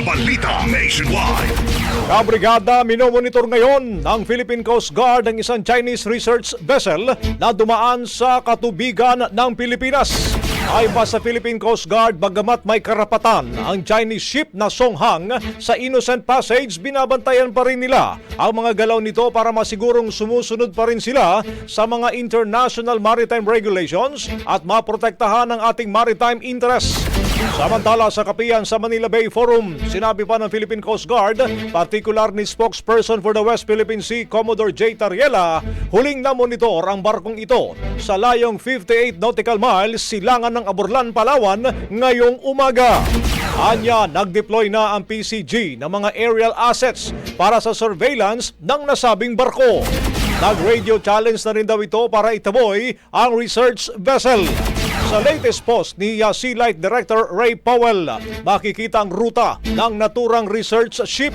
Balita Nationwide. Kabrigada, minomonitor ngayon ng Philippine Coast Guard ang isang Chinese research vessel na dumaan sa katubigan ng Pilipinas. Ay pa sa Philippine Coast Guard, bagamat may karapatan ang Chinese ship na Songhang sa Innocent Passage, binabantayan pa rin nila ang mga galaw nito para masigurong sumusunod pa rin sila sa mga international maritime regulations at maprotektahan ang ating maritime interests. Samantala sa kapiyan sa Manila Bay Forum, sinabi pa ng Philippine Coast Guard, partikular ni spokesperson for the West Philippine Sea, Commodore J. Tariela, huling namonitor ang barkong ito sa layong 58 nautical miles silangan ng Aborlan, Palawan ngayong umaga. Anya, nag-deploy na ang PCG ng mga aerial assets para sa surveillance ng nasabing barko. Nag-radio challenge na rin daw ito para itaboy ang research vessel. Sa latest post ni Sea Light Director Ray Powell, makikita ang ruta ng naturang research ship.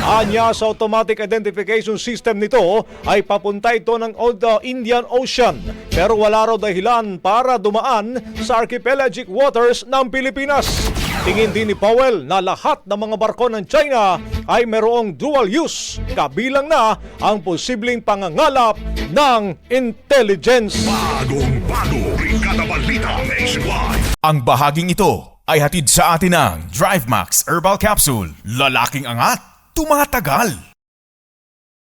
Anya, sa automatic identification system nito ay papunta ito ng Indian Ocean, pero wala raw dahilan para dumaan sa archipelagic waters ng Pilipinas. Tingin din ni Powell na lahat ng mga barko ng China ay mayroong dual use, kabilang na ang posibleng pangangalap ng intelligence. Bagong-bago, Brigada Balita Nationwide. Ang bahaging ito ay hatid sa atin ng DriveMax Herbal Capsule. Lalaking angat, tumatagal.